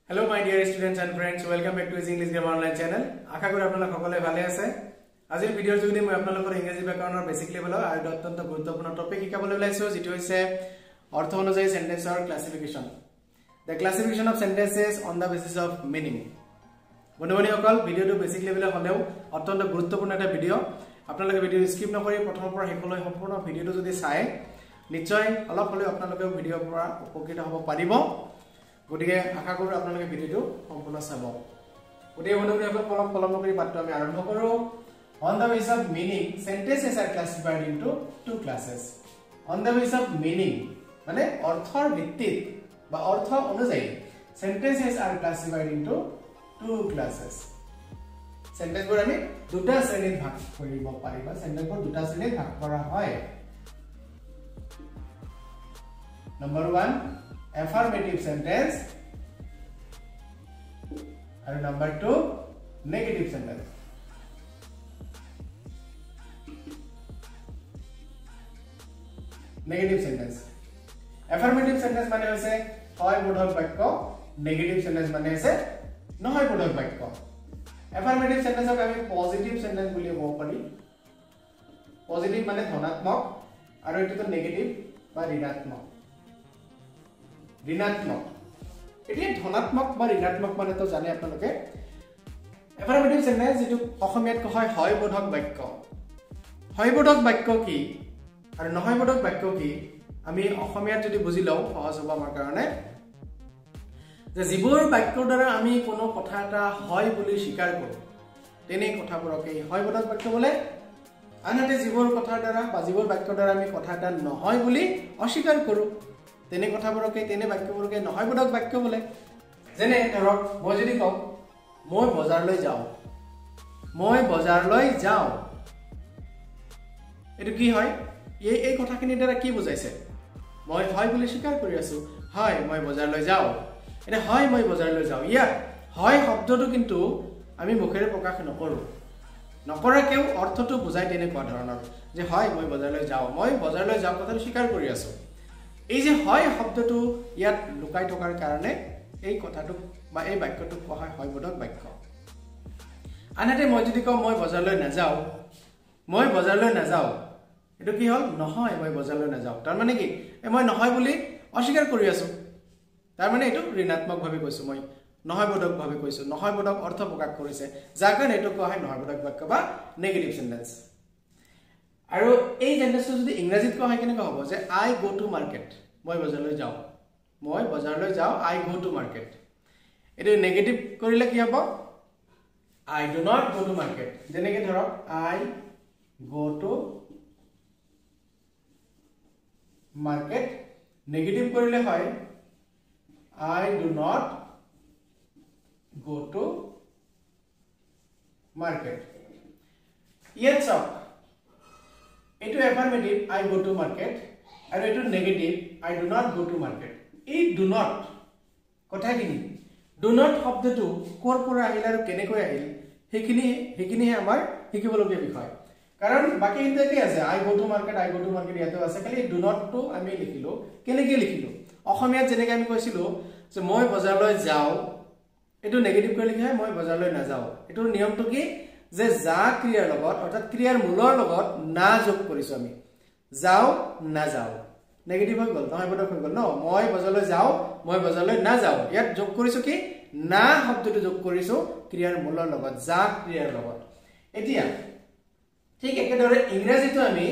Hello my dear students and friends, welcome back to Easy English Grammar Online channel. আশা করি আপোনালোক সকলে ভালে আছে। আজিৰ ভিডিঅ'ৰ যোগেদি মই আপোনালোকৰ ইংৰাজী ব্যাকৰণৰ বেসিক লেভেলৰ আৰু অত্যন্ত গুৰুত্বপূৰ্ণ টপিক শিকাবলৈ ওলাইছো যেটো হৈছে অৰ্থ অনুযায়ী সেন্টেন্সৰ classification. The classification of sentences on the basis of meaning. বন্ধুসকল ভিডিঅ'টো বেসিক লেভেলৰ হলেও অত্যন্ত গুৰুত্বপূৰ্ণ এটা ভিডিঅ'। আপোনালোকে ভিডিঅ' স্কিপ নকৰি প্ৰথমৰ পৰা শেষলৈ সম্পূৰ্ণ ভিডিঅ'টো যদি চাই নিশ্চয় অলপ হলেও আপোনালোকে ভিডিঅ'ৰ পৰা উপকৃত হ'ব পাৰিব। গতিকে আশা কৰো আপোনালোকে ভিডিঅ'টো সম্পূৰ্ণ চাব। গতিকে বন্ধুসকল পলম নকৰি পাঠটো আমি আৰম্ভ কৰো। On the basis of meaning, sentences are classified into two classes. On the basis of meaning, মানে অৰ্থৰ ভিত্তিত বা অৰ্থ অনুযায়ী sentences are classified into two classes. সেন্টেন্সবোৰ আমি দুটা শ্ৰেণীত ভাগ কৰিব পাৰিবা। সেন্টেন্সবোৰ দুটা শ্ৰেণীত ভাগ কৰা হয়। Number 1, affirmative sentence, and number 2, negative sentence. Negative sentence. Affirmative sentence মানে হৈছে হয় বোধক বাক্য, negative sentence মানে হৈছে নহয় বোধক বাক্য। Affirmative sentence ক আমি পজিটিভ সেন্টেন্স বুলি ক'ব পাৰি। পজিটিভ মানে ধনাত্মক আৰু এটো নেগেটিভ বা ঋণাত্মক। ঋণাত্মক এটি ধনাত্মক বা ঋণাত্মক মানে তো জানে আপোনালোকে। এফাৰ্মেটিভ সেন্টেন্স যেটো অসমীয়াত কোৱা হয় বোধক বাক্য। হয় বোধক বাক্য কি আৰু নহয় বোধক বাক্য কি আমি অসমীয়াত যদি বুজি লও সহজ হ'ব আমাৰ কাৰণে। যে যিবোৰ বাক্যৰ দ্বাৰা আমি কোনো কথা এটা হয় বুলি স্বীকাৰ কৰো তেনে কথাবোৰকে হয় বোধক বাক্য বোলে। আনহাতে যিবোৰ কথাৰ দ্বাৰা বা যিবোৰ বাক্যৰ দ্বাৰা আমি কথা এটা নহয় বুলি অস্বীকাৰ কৰো তেনে কথাবোৰকে তেনে বাক্যবোৰকে নহয় বোধক বাক্য বোলে। যেনে ধৰক মই যদি কওঁ মই বজাৰলৈ যাওঁ, মই বজাৰলৈ যাওঁ, এটো কি হয়? এই কথাখিনিৰ দ্বাৰা কি বুজাইছে? মই হয় বুলি স্বীকাৰ কৰি আছো, হয় মই বজাৰলৈ যাওঁ। এটা হয় মই বজাৰলৈ যাওঁ, ইয়া হয় শব্দটো কিন্তু আমি মুখেৰে প্ৰকাশ নকৰো। নকৰাকেও অৰ্থটো বুজাই তেনেকুৱা ধৰণৰ যে হয় মই বজাৰলৈ যাওঁ, মই বজাৰলৈ যাওঁ কথাটো স্বীকাৰ কৰি আছো। এই যে হয় শব্দটো ইয়াত লুকাই থকাৰ কাৰণে এই কথাটো বা এই বাক্যটো কোৱা হয় বোধক বাক্য। আনহাতে মই যদি কওঁ মই বজাৰলৈ নাযাওঁ, মই বজাৰলৈ নাযাওঁ, এটো কি হ'ল? নহয় মই বজাৰলৈ নাযাওঁ। তাৰ মানে কি? মই নহয় বুলি অস্বীকাৰ কৰি আছো। তাৰ মানে এটো ঋণাত্মক ভাৱে কৈছো, মই নহয় বোধক ভাৱে কৈছো, নহয় বোধক অৰ্থ প্ৰকাশ কৰিছে, যাৰ কাৰণে এটো কোৱা হয় নহয় বোধক বাক্য বা নেগেটিভ সেন্টেন্স। আৰু এই সেন্টেন্সটো যদি ইংৰাজীত কোৱা হয় কেনেকৈ হ'ব? যে আই গো টু মাৰ্কেট, মই বজাৰলৈ যাওঁ, মই বজাৰলৈ যাওঁ, আই গো টু মাৰ্কেট। এটো নেগেটিভ কৰিলে কি হ'ব? I do not go to market. যেনেকৈ ধৰক I go to market. Negative কৰিলে হয় I do not go to market. ইয়াত চাওক এটো affirmative I go to market আৰু এটো negative I do not go to market. এই ডু নট কথাখিনি ডু নট শব্দটো কৰ পৰা আহিল আৰু কেনেকৈ আহিল সেইখিনিহে আমাৰ শিকিবলগীয়া বিষয়। কাৰণ বাকি কিন্তু কি আছে? আই go to market, I go to market ইয়াতে আছে, খালি ডু নটটো আমি লিখিলো। কেনেকৈ লিখিলো? অসমীয়াত যেনেকৈ আমি কৈছিলো যে মই বজাৰলৈ যাওঁ, এটো নেগেটিভ কৰি লিখা হয় মই বজাৰলৈ নাযাওঁ। এটোৰ নিয়মটো কি? যে যা ক্ৰিয়াৰ লগত অৰ্থাৎ ক্ৰিয়াৰ মূলৰ লগত না যোগ কৰিছো আমি। যাও না যাও নেগেটিভ হৈ গ'ল, নহয় বোধক হৈ গ'ল ন। মই বজাৰলৈ যাওঁ, মই বজাৰলৈ না যাওঁ, ইয়াত যোগ কৰিছো কি? না শব্দটো যোগ কৰিছো ক্ৰিয়াৰ মূলৰ লগত, যা ক্ৰিয়াৰ লগত। এতিয়া ঠিক একেদৰে ইংৰাজীটো আমি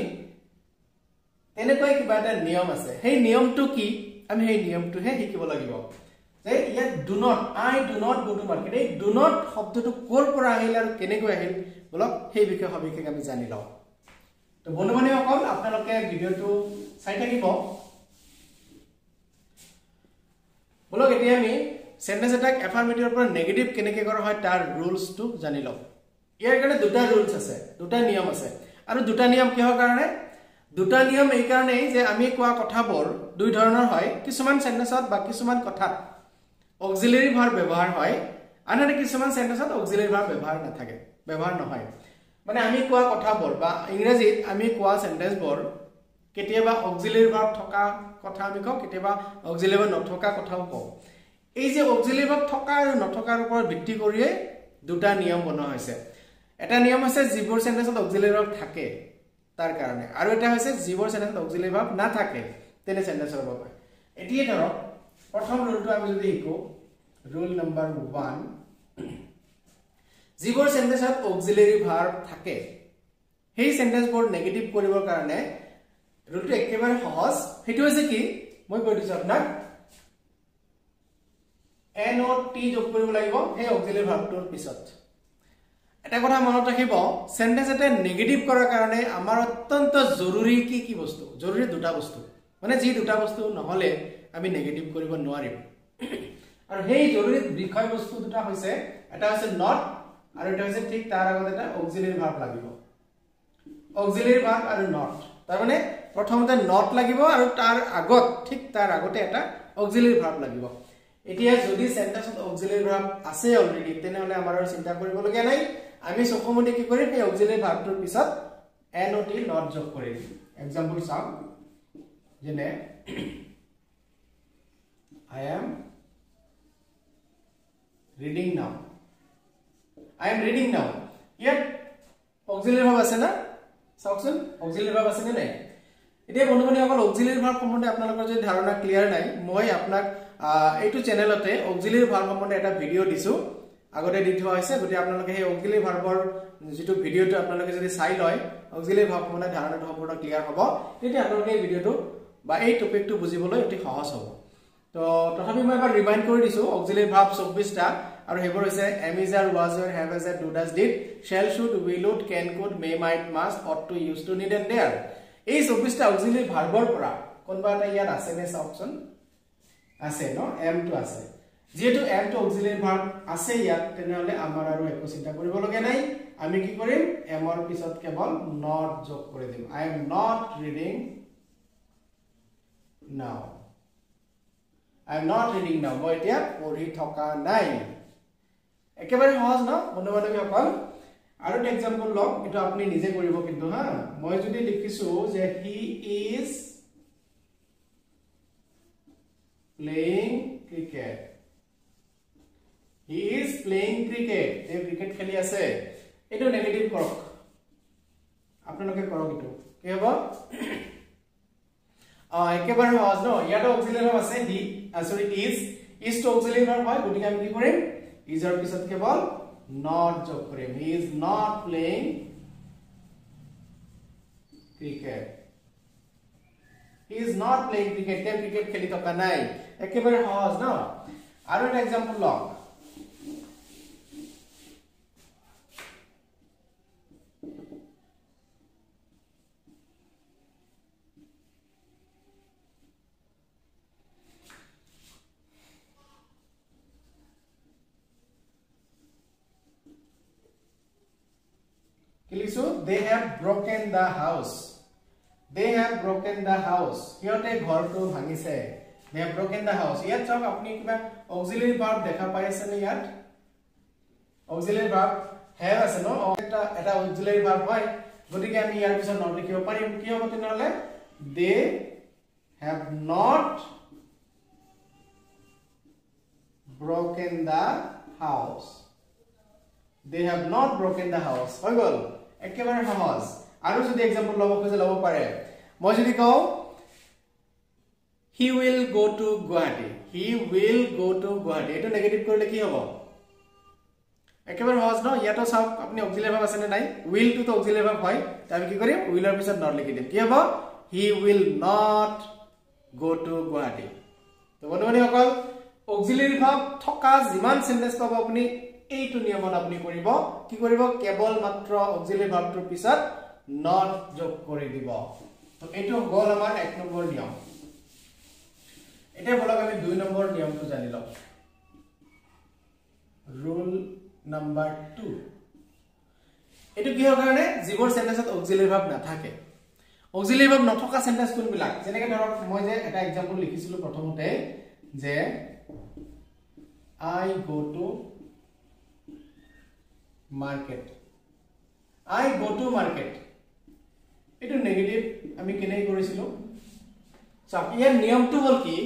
তেনেকৈ কিবা এটা নিয়ম আছে। সেই নিয়মটো কি? আমি সেই নিয়মটোহে শিকিব লাগিব। যে ইয়াত do not, I do not go to market, এই ডু নট শব্দটো কৰ পৰা আহিল আৰু কেনেকৈ আহিল বলক সেই বিষয়ে সবিশেষ আমি জানি লওঁ। তো বন্ধু-বান্ধৱীসকল আপোনালোকে ভিডিঅ'টো চাই থাকিব। বলক এতিয়া আমি সেন্টেন্স এটাক এফাৰ্মেটিভৰ পৰা নেগেটিভ কেনেকৈ কৰা হয় তাৰ ৰুলছটো জানি লওঁ। ইয়াৰ কাৰণে দুটা ৰুলছ আছে, দুটা নিয়ম আছে। আৰু দুটা নিয়ম কিহৰ কাৰণে? দুটা নিয়ম এই কাৰণেই যে আমি কোৱা কথাবোৰ দুই ধৰণৰ হয়। কিছুমান সেন্টেন্সত বা কিছুমান কথাত অক্সিলাৰি ভাৰ্ব ব্যৱহাৰ হয়, আনহাতে কিছুমান সেন্টেন্সত অক্সিলাৰি ভাৰ্ব ব্যৱহাৰ নহয়। মানে আমি কোৱা কথাবোৰ বা ইংৰাজীত আমি কোৱা সেন্টেন্সবোৰ কেতিয়াবা অক্সিলাৰি ভাৰ্ব থকা কথা আমি কওঁ, কেতিয়াবা অক্সিলাৰি ভাৰ্ব নথকা কথাও কওঁ। এই যে অক্সিলাৰি ভাৰ্ব থকা আৰু নথকাৰ ওপৰত ভিত্তি কৰিয়ে দুটা নিয়ম বনোৱা হৈছে এটা নিয়ম আছে যিবোৰ সেন্টেন্সত অক্সিলাৰি ভাৰ্ব থাকে তাৰ কাৰণে আৰু এটা হৈছে যিবোৰ সেন্টেন্সত অক্সিলাৰি ভাৰ্ব নাথাকে তেনে সেন্টেন্স হ'ব পাৰে এতিয়া ধৰক প্ৰথম ৰুলটো আমি যদি শিকো ৰুল নাম্বাৰ 1 যিবোৰ সেন্টেন্সত অক্সিলাৰি ভাৰ্ব থাকে সেই সেন্টেন্সবোৰ নেগেটিভ কৰিবৰ কাৰণে ৰুলটো একেবাৰে সহজ হেতু হৈছে কি মই কৈ দিছো আপোনাক not যোগ কৰিব লাগিব সেই অক্সিলাৰি ভাৰ্বটোৰ পিছত এটা কথা মনত ৰাখিব সেন্টেন্স এটা নেগেটিভ কৰাৰ কাৰণে আমাৰ অত্যন্ত জৰুৰী কি বস্তু জৰুৰী দুটা বস্তু মানে যি দুটা বস্তু নহলে আমি নেগেটিভ কৰিব নোৱাৰিম আৰু সেই জৰুৰী বিষয় বস্তু দুটা হৈছে এটা হৈছে not আৰু এটা হৈছে ঠিক তাৰ আগত এটা অক্সিলাৰি ভাৰ্ব লাগিব অক্সিলাৰি ভাৰ্ব আৰু not তাৰ মানে প্ৰথমতে not লাগিব আৰু তাৰ আগত ঠিক তাৰ আগতে এটা অক্সিলাৰি ভাৰ্ব লাগিব এতিয়া যদি সেন্টেন্সত অক্সিলাৰি ভাৰ্ব আছে অলৰেডি তেনেহলে আমাৰ চিন্তা কৰিব লগা নাই আমি সকমতে কি কৰিম এই অক্সিলাৰি ভাৰ্বটোৰ পিছত not যোগ কৰিম এক্সাম্পল চাওক যেনে I am reading now ইয়াত অক্সিলাৰি ভাৰ্ব আছে না চাওকচোন অক্সিলাৰি ভাৰ্ব আছে নে নাই এতিয়া বন্ধুসকল অক্সিলাৰি ভাৰ্ব সম্বন্ধে আপোনালোকৰ যদি ধাৰণা ক্লিয়াৰ নাই মই আপোনাক এইটো চেনেলতে অক্সিলাৰি ভাৰ্ব সম্বন্ধে এটা ভিডিও দিছো আগতে দি থোৱা হৈছে গতি আপোনালোকে সেই অক্সিলাৰি ভাৰ্বৰ যেটো ভিডিওটো আপোনালোকে যদি চাই লয় অক্সিলাৰি ভাৰ্ব সম্বন্ধে ধাৰণাটো সম্পূৰ্ণ ক্লিয়াৰ হ'ব তেতিয়া আপোনালোকে এই ভিডিওটো বা এই টপিকটো বুজিবলৈ অতি সহজ হ'ব তো তথাপি মই এবাৰ ৰিমাইন্ড কৰি দিছো অক্সিলাৰি ভাৰ্ব 24টা আৰু হেবোৰ হৈছে am is are was were have as do does did shall should will would can could may might must ought to used to need and dare এই 24টা অক্সিলাৰি ভাৰ্বৰ পৰা কোনবা এটা ইয়াত আছে নে চাওকচোন আছে ন am to আছে যেহেতু am to অক্সিলাৰি ভাৰ্ব আছে ইয়াত তেনেহলে আমাৰ আৰু একো চিন্তা কৰিব লগা নাই আমি কি কৰিম am ৰ পিছত কেৱল not যোগ কৰি দিম I am not reading now I am not reading now মই এতিয়া পঢ়ি থকা নাই একেবাৰে সহজ ন বন্ধু-বান্ধৱীসকল আৰু এটা এক্সাম্পল লওক এটা আপুনি নিজে কৰিব কিন্তু হা মই যদি লিখিছো যে he is playing cricket he is playing cricket তে ক্ৰিকেট খেলি আছে এটো নেগেটিভ কৰক আপোনালোকে কৰক এটো কি হ'ব একেবাৰে সহজ ন ইয়াত অক্সিলাৰি ভাৰ্ব আছে he সৰি is to অক্সিলাৰি ভাৰ্ব হয় গতিকে আমি কি কৰিম is ৰ পিছত কেৱল not যোগ কৰিম he is not playing cricket he is not playing cricket তে ক্ৰিকেট খেলি থকা নাই একেবাৰে সহজ ন আৰু এটা এক্সাম্পল লওক So they have broken the house হিয়তে ঘৰটো ভাঙিছে they have broken the house ইয়াত চাওক আপুনি কিবা অক্সিলাৰি ভাৰ্ব দেখা পাই আছে নে ইয়াত অক্সিলাৰি ভাৰ্ব have আছে ন এটা অক্সিলাৰি ভাৰ্ব হয় গতিকে আমি ইয়াৰ পিছত not লিখিব পাৰিম কি হ'ব তেনেহলে they have not broken the house হৈ গল একেবাৰে সহজ আৰু যদি এক্সাম্পল লব খোজে লব পাৰে মই যদি কও he will go to Guwahati এটো নেগেটিভ কৰিলে কি হ'ব একেবাৰে সহজ ন ইয়াতো চাওক আপুনি অক্সিলাৰি ভাৰ্ব আছে নে নাই will to তো অক্সিলাৰি ভাৰ্ব হয় তাই আমি কি কৰিম will ৰ পিছত not লিখি দিম কি হ'ব he will not go to Guwahati তো বন্ধুসকল অক্সিলাৰি ভাৰ্ব থকা যিমান সেন্টেন্স পাব আপুনি এইটো নিয়মত আপুনি কৰিব কি কৰিব কেৱল মাত্ৰ অক্সিলাৰি ভাৰ্বটোৰ পিছত not যোগ কৰি দিব তো এইটো গল আমাৰ 1 নম্বৰ নিয়ম এটা বলক আমি 2 নম্বৰ নিয়মটো জানি লও ৰুল নাম্বাৰ 2 এটো কিহৰ কাৰণে যিবোৰ সেন্টেন্সত অক্সিলাৰি ভাৰ্ব নাথাকে অক্সিলাৰি ভাৰ্ব নথকা সেন্টেন্স কোনবিলাক যেনেকৈ ধৰক মই যে এটা এক্সাম্পল লিখিছিলো প্ৰথমতে যে I go to market এটো নেগেটিভ আমি কেনে কৰিছিলো চাওক ইয়াৰ নিয়মটো হল কি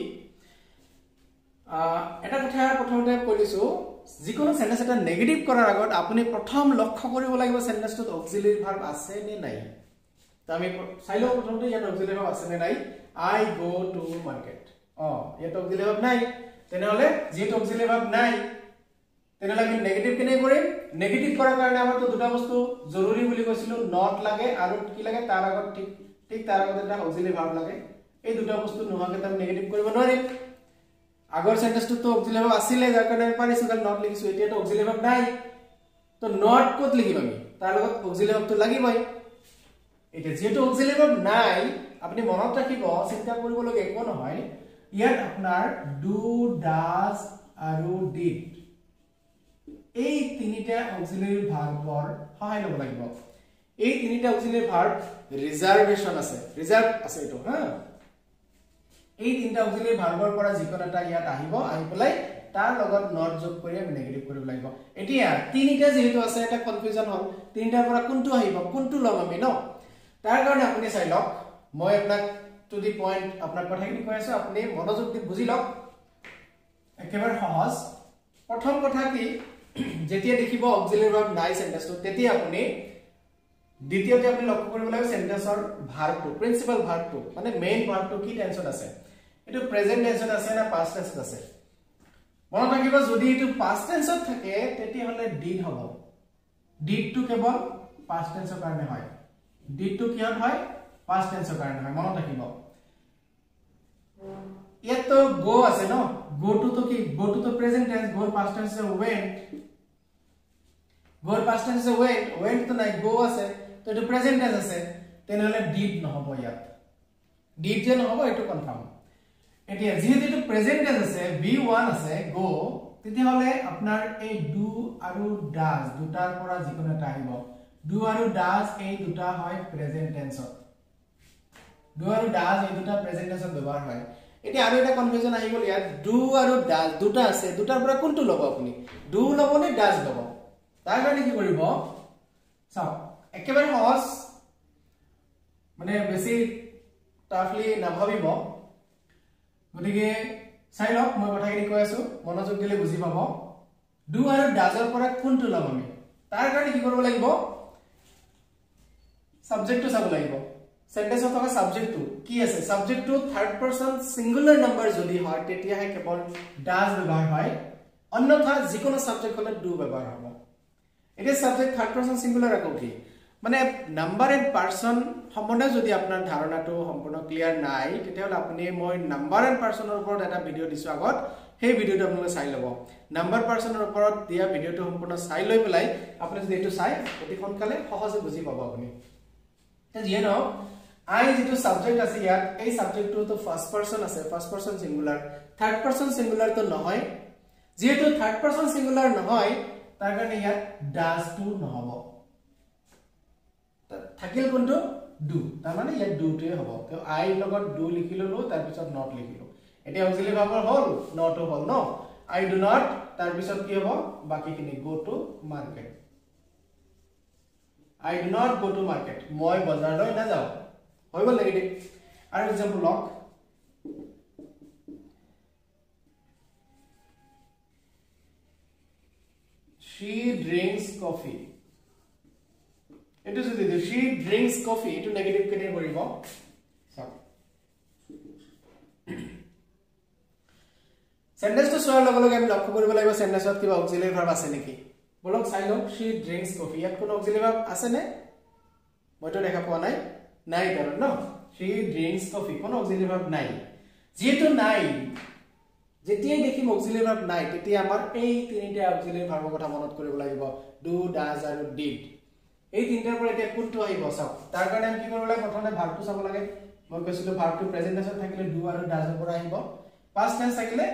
এটা কথা প্ৰথমতে কৈছো যিকোনো সেন্টেন্স এটা নেগেটিভ কৰাৰ আগত আপুনি প্ৰথম লক্ষ্য কৰিব লাগিব সেন্টেন্সটোত অক্সিলাৰি ভাৰ্ব আছে নে নাই তো আমি চাইলো প্ৰথমতে ইয়াত অক্সিলাৰি ভাৰ্ব আছে নে নাই আই গো টু মাৰ্কেট ইয়াত অক্সিলাৰি ভাৰ্ব নাই তেনেহলে যেটো অক্সিলাৰি ভাৰ্ব নাই তেনেহলে আমি নেগেটিভ কেনে কৰিম নেগেটিভ কৰাৰ কাৰণে আমাৰ তো দুটা বস্তু জৰুৰী বুলি কৈছিলো নট লাগে আৰু কি লাগে তাৰ আগত ঠিক তাৰ আগত এটা অক্সিলাৰি ভাৰ্ব লাগে এই দুটা বস্তু নোহোৱাকৈ আমি নেগেটিভ কৰিব নোৱাৰিম আগৰ সেন্টেন্সটো তো অক্সিলাৰি ভাৰ্ব আছিল যাৰ কাৰণে আমি পাৰিছো কাৰণ নট লিখিছো এতিয়া তো অক্সিলাৰি ভাৰ্ব নাই তো নট ক'ত লিখিম আমি তাৰ লগত অক্সিলাৰি ভাৰ্বটো লাগিবই এটা যেটো অক্সিলাৰি ভাৰ্ব নাই আপুনি মনত ৰাখিব চিন্তা কৰিব লগা একো নহয় ইয়াত আপোনাৰ ডু ডাজ আৰু ডিড এই তিনিটা অক্সিলাৰি ভাৰ্বৰ সহায় লব লাগিব এই তিনিটা অক্সিলাৰি ভাৰ্ব ৰিজাৰ্ভেশন আছে ৰিজাৰ্ভ আছে এটো হা এই তিনটা অক্সিলাৰি ভাৰ্বৰ পৰা যিকোনো এটা ইয়াত আহিব আহি পেলাই তাৰ লগত নট যোগ কৰি আমি নেগেটিভ কৰিব লাগিব এতিয়া তিনিটা যেহেতু আছে এটা কনফিউজন হল তিনটাৰ পৰা কোনটো আহিব কোনটো লম আমি ন তাৰ কাৰণে আপুনি চাই লওক মই আপোনাক টু দি পইণ্ট আপোনাৰ কথাখিনি কৈ আছো আপুনি মনোযোগ দি বুজি লওক একেবাৰে সহজ প্ৰথম কথা কি যেতিয়া দেখিব অক্সিলাৰি ভাৰ্ব নাই সেন্টেন্সটো তেতিয়া আপুনি দ্বিতীয়তে আপুনি লক্ষ্য কৰিব লাগিব সেন্টেন্সৰ ভাৰ্বটো প্ৰিন্সিপাল ভাৰ্বটো মানে মেইন ভাৰ্বটো কি টেন্সত আছে এটো প্ৰেজেন্ট টেন্সত আছে না পাস্ট টেন্সত আছে মনত ৰাখিব যদি এটো পাস্ট টেন্সত থাকে তেতিয়া হলে ডিড হ'ব ডিডটো কেৱল পাস্ট টেন্সৰ কাৰণে হয় ডিডটো কি হয় পাস্ট টেন্সৰ কাৰণে হয় মনত ৰাখিব ইয়াতো গো আছে ন গো টু তো কি গো টু তো present tense go past tense আছে ওয়েন্ট গো পাস্ট টেন্স আছে ওয়েন্ট তো নাই গো আছে তো এটো প্ৰেজেন্ট টেন্স আছে তেনেহলে ডিড নহব ইয়াত ডিড যে নহব এটো কনফার্ম এতিয়া যেহেতু এটো প্ৰেজেন্ট টেন্স আছে v1 আছে গো তেতিয়াহলে আপোনাৰ এই ডু আৰু ডাজ দুটাৰ পৰা যিকোনো এটা আহিব ডু আৰু ডাজ এই দুটা হয় প্ৰেজেন্ট টেন্সত ডু আৰু ডাজ এই দুটা প্ৰেজেন্ট টেন্সত ব্যৱহাৰ হয় এতিয়া আৰু এটা কনফিউজন আহি গল ইয়াত ডু আৰু ডাজ দুটা আছে দুটাৰ পৰা কোনটো লব আপুনি ডু লব নে ডাজ লব তাৰ কাৰণে কি কৰিব চাও একেবাৰে সহজ মানে বেছি টাফলি নাভাবিব গতিকে চাই লওক মই কথাখিনি কৈ আছো মনোযোগ দিলে বুজি পাব ডু আৰু ডাজৰ পৰা কোনটো লম আমি তাৰ কাৰণে কি কৰিব লাগিব সাবজেক্টটো চাব লাগিব সেন্টেন্সত থকা সাবজেক্টটো কি আছে সাবজেক্টটো থাৰ্ড পাৰসন সিঙ্গুলাৰ নাম্বাৰ যদি হয় তেতিয়াহে কেৱল ডাজ ব্যৱহাৰ হয় অন্যথা যিকোনো সাবজেক্ট হলে ডু ব্যৱহাৰ হ'ব এটা সাবজেক্ট থাৰ্ড পাৰসন সিঙ্গুলাৰ আকৌ কি মানে নাম্বাৰ এন্ড পাৰসন সম্বন্ধে যদি আপোনাৰ ধাৰণাটো সম্পূৰ্ণ ক্লিয়াৰ নাই তেতিয়াহলে আপুনি মই নাম্বাৰ এন্ড পাৰসনৰ ওপৰত এটা ভিডিও দিছো আগত সেই ভিডিওটো আপোনালোকে চাই লব নাম্বাৰ পাৰসনৰ ওপৰত দিয়া ভিডিওটো সম্পূৰ্ণ চাই লৈ পেলাই আপুনি যদি এটো চাই অতি সোনকালে সহজে বুজি পাব আপুনি যিয়ে নহওক I যেটো সাবজেক্ট আছে ইয়াত এই সাবজেক্টটো তো ফার্স্ট পারসন আছে first person singular third person singular তো নহয় যেহেতু থার্ড পারসন সিঙ্গুলার নহয় তাৰ কাৰণে ইয়াত ডাজ টু নহব থাকিল কোনটো ডু তাৰ মানে ইয়াত ডু টোৱে হ'ব তো আই লগত ডু লিখিলো তাৰ পিছত নট লিখিলো এতিয়া অক্সিলাৰি ভাৰ্বৰ হল নট হল ন আই ডু নট তাৰ পিছত কি হ'ব বাকিখিনি go to market I do not go to market মই বজাৰলৈ নাযাওঁ হৈ গল নেগেটিভ আৰু এক্সাম্পল লক she drinks coffee এটো যদি দিও she drinks coffee এটো নেগেটিভ কেনে কৰিব সব সেন্টেন্সটো সোৱাৰ লগে লগে আমি লক্ষ্য কৰিব লাগিব সেন্টেন্সত কিবা অক্সিলাৰি ভার্ব আছে নেকি বলক চাই লওক she drinks coffee ইয়াত কোন অক্সিলাৰি ভাৰ্ব আছে নে মইতো দেখা পোৱা নাই নাই কাৰণ ন she drinks coffee কোন অক্সিলাৰি ভাৰ্ব নাই যেটো নাই যেতিয়াই দেখিম অক্সিলাৰি ভাৰ্ব নাই তেতিয়া আমাৰ এই তিনিটা অক্সিলাৰি ভাৰ্বৰ কথা মনত কৰিব লাগিব ডু ডাজ আৰু ডিড এই তিনিটাৰ পৰা এতিয়া কোনটো আহিব চাওক তাৰ কাৰণে আমি কি কৰিব লাগে প্ৰথমে ভাৰ্বটো চাব লাগে মই কৈছিলো ভাৰ্বটো প্ৰেজেন্ট টেন্সত থাকিলে ডু আৰু ডাজৰ পৰা আহিব পাস্ট টেন্স থাকিলে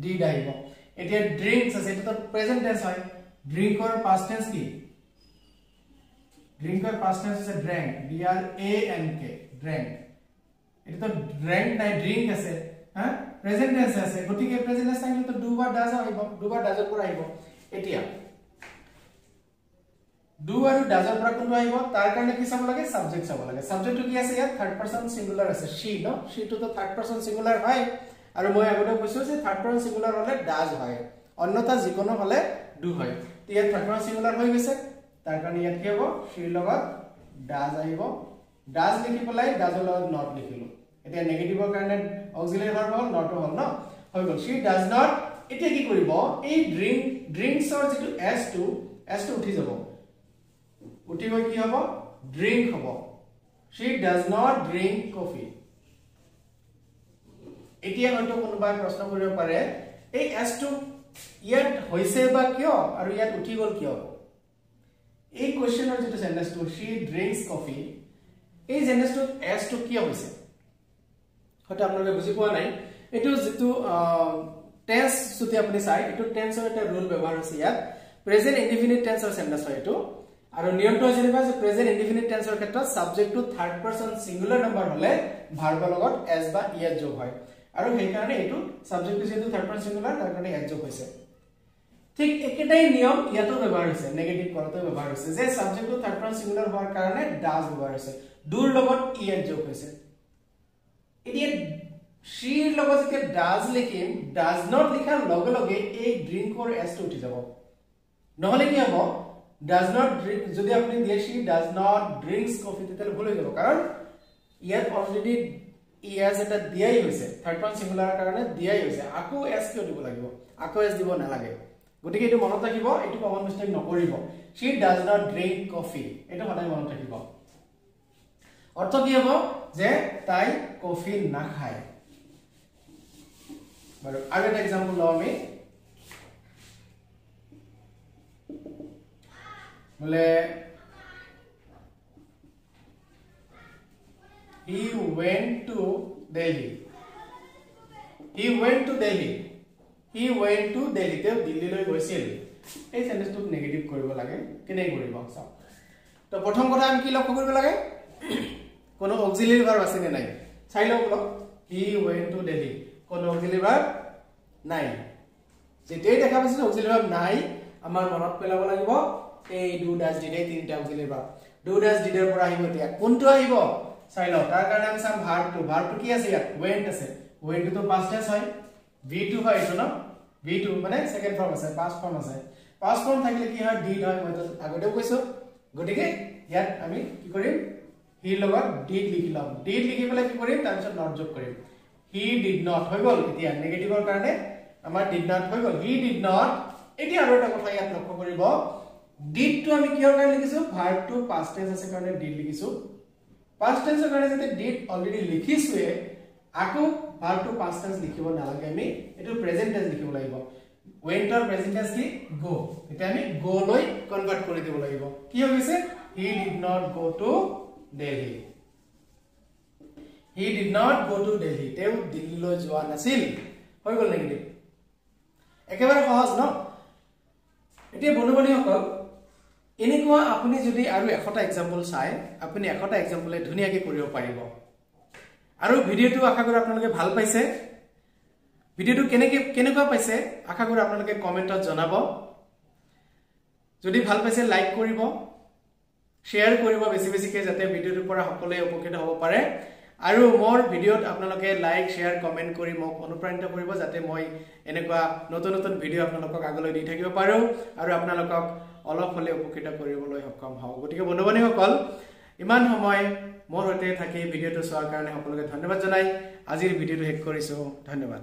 ডিড আহিব এতিয়া ড্ৰিংকস আছে এটা তো প্ৰেজেন্ট টেন্স হয় ড্ৰিংকৰ পাস্ট টেন্স কি ড্ৰিংকৰ পাস্ট টেন্স আছে drank D R A N K drank এটা তো ড্ৰাঙ্ক নাই ড্ৰিংক আছে হা প্ৰেজেন্ট টেন্স আছে গতিকে প্ৰেজেন্ট টেন্স থাকিলে তো ডু বা ডাজ আহিব ডু বা ডাজৰ পৰা আহিব এতিয়া ডু আৰু ডাজৰ পৰা কোনটো আহিব তাৰ কাৰণে কি চাব লাগে সাবজেক্ট চাব লাগে সাবজেক্টটো কি আছে ইয়াত থাৰ্ড পাৰসন সিঙ্গুলাৰ আছে she ন she টো তো থাৰ্ড পাৰসন সিঙ্গুলাৰ হয় আৰু মই আগতে কৈছো যে থাৰ্ড পাৰসন সিঙ্গুলাৰ হলে ডাজ হয় অন্যথা যিকোনো হলে ডু হয় তো ইয়াত থাৰ্ড পাৰসন সিঙ্গুলাৰ হৈ গৈছে তাৰ কাৰণে ইয়াত কি হ'ব she লগত ডাজ আহিব ডাজ লিখি পেলাই ডাজৰ লগত নট লিখিলো এতিয়া নেগেটিভৰ কাৰণে অক্সিলাৰি ভাৰ্ব হ'ল নট হ'ল ন হৈ গল she does not এতিয়া কি কৰিব এই ড্ৰিংকছৰ যেটো s2 উঠি যাব উঠি গৈ কি হ'ব ড্ৰিংক হ'ব she does not drink coffee এতিয়া হয়তো কোনোবাই প্ৰশ্ন কৰিব পাৰে এই s2 ইয়াত হৈছে বা কিয় আৰু ইয়াত উঠি গল কিয় এই কোৱেশ্চনৰ যেটো সেন্টেন্সটো she drinks coffee এই সেন্টেন্সটো s2 কিয় হৈছে হয়তো আপোনালোকে বুজি পোৱা নাই এটো যেটো টেন্স যদি আপুনি চাই এটো টেন্সৰ এটা ৰুল ব্যৱহাৰ হৈছে ইয়াত প্ৰেজেন্ট ইনডিফিনিট টেন্সৰ সেন্টেন্স হয় এটো আৰু নিয়মটো হৈছে যে প্ৰেজেন্ট ইনডিফিনিট টেন্সৰ ক্ষেত্ৰত সাবজেক্টটো থাৰ্ড পাৰসন সিঙ্গুলাৰ নাম্বাৰ হলে ভাৰ্বৰ লগত s বা er যোগ হয় আৰু সেই কাৰণে এটো সাবজেক্টটো যেটো থাৰ্ড পাৰসন সিঙ্গুলাৰ তাৰ কাৰণে s যোগ হৈছে ঠিক একেটাই নিয়ম ইয়াতো ব্যৱহাৰ হৈছে নেগেটিভ কৰাটো ব্যৱহাৰ হৈছে যে সাবজেক্টটো থাৰ্ড পাৰসন সিঙ্গুলাৰ হোৱাৰ কাৰণে ডাজ ব্যৱহাৰ হৈছে ডুৰ লগত er যোগ হৈছে এতিয়া she লগত যে ডাজ লিখিম ডাজ নট লিখাৰ লগে লগে এই ড্ৰিংকৰ s টো উঠি যাব নহলে কি হ'ব does not drink যদি আপুনি দিয়ে she does not drinks coffee তেতিয়ালে ভুল হৈ যাব কাৰণ ইয়াত অলৰেডি es এটা দিয়াই হৈছে থাৰ্ড পাৰসন সিঙ্গুলাৰ কাৰণে দিয়াই হৈছে আকো s কিয় দিব লাগিব আকো s দিব নালাগে গতিকে এটো মনত ৰাখিব এটো কমন মিস্টেক নকৰিব she does not drink coffee এটো সদায় মনত ৰাখিব অৰ্থ কি হ'ব যে তাই কফি নাখায় বাৰু আৰু এটা एग्जांपल লও আমি বলে he went to Delhi তে দিল্লীলৈ গৈছিল এই সেন্টেন্সটো নেগেটিভ কৰিব লাগে কেনে কৰিব চাও তো প্ৰথম কথা আমি কি লক্ষ্য কৰিব লাগে কোনো অক্সিলাৰি ভাৰ্ব আছে নে নাই চাই লও বলক he went to Delhi কোনো অক্সিলাৰি ভাৰ্ব নাই যেতেই দেখা পাইছে অক্সিলাৰি ভাৰ্ব নাই আমাৰ মনত পেলাব লাগিব এই ডু ডাজ ডিড এই তিনটা অক্সিলাৰি ভাৰ্ব ডু ডাজ ডিডৰ পৰা আহিব এতিয়া কোনটো আহিব চাই লও তাৰ কাৰণে আমি চাম ভাৰ্বটো কি আছে ইয়াত went আছে went তো past tense হয় v2 হয় এটো ন v2 মানে সেকেন্ড ফর্ম আছে past form আছে past form থাকিলে কি হয় did হয় মই তো আগতেও কৈছো গটিকে ইয়াত আমি কি কৰিম he লগত did লিখিলাম did লিখি পেলাই কি কৰিম তাৰ পিছত নট যোগ কৰিম he did not হৈ গল এতিয়া নেগেটিভৰ কাৰণে আমাৰ did not হৈ গল he did not এতিয়া আৰু এটা কথা ইয়াত লক্ষ্য কৰিব did to আমি কিহৰ কাৰণে লিখিছো ভাৰ্ব টু past tense আছে কাৰণে did লিখিছো past tense কাৰণে যেতে did অলৰেডি লিখিছোৱে আকো ভাৰ্ব টু past tense লিখিব নালাগে আমি এটো প্ৰেজেন্ট টেন্স লিখিব লাগিব went or present tense কি go এটা আমি go লৈ কনভার্ট কৰি দিব লাগিব কি হৈছে he did not go to Delhi তেও দিল্লীলৈ যোৱা নাছিল হৈ গল নেগেটিভ একেবাৰে সহজ ন এতিয়া বন্ধু-বান্ধৱীসকল এনেকুৱা আপুনি যদি আৰু এখটা एग्जांपल চাই আপুনি এখটা एग्जांपलে ধুনিয়াকৈ কৰিব পাৰিব আৰু ভিডিওটো আশা কৰো আপোনালোকে ভাল পাইছে ভিডিওটো কেনেকুৱা পাইছে আশা কৰো আপোনালোকে কমেন্টত জনাব যদি ভাল পাইছে লাইক কৰিব শেয়াৰ কৰিব বেছি যাতে ভিডিওটোৰ পৰা সকলোৱে উপকৃত হ'ব পাৰে আৰু মোৰ ভিডিওত আপোনালোকে লাইক শেয়াৰ কমেন্ট কৰি মোক অনুপ্ৰাণিত কৰিব যাতে মই এনেকুৱা নতুন ভিডিও আপোনালোকক আগলৈ দি থাকিব পাৰো আৰু আপোনালোকক অলপ হলে উপকৃত কৰিবলৈ সক্ষম হওঁ গতিকে বন্ধু-বান্ধৱীসকল ইমান সময় মোৰ হৈতে থাকি ভিডিওটো চোৱাৰ কাৰণে সকলোকে ধন্যবাদ জনাই আজিৰ ভিডিওটো শেষ কৰিছো ধন্যবাদ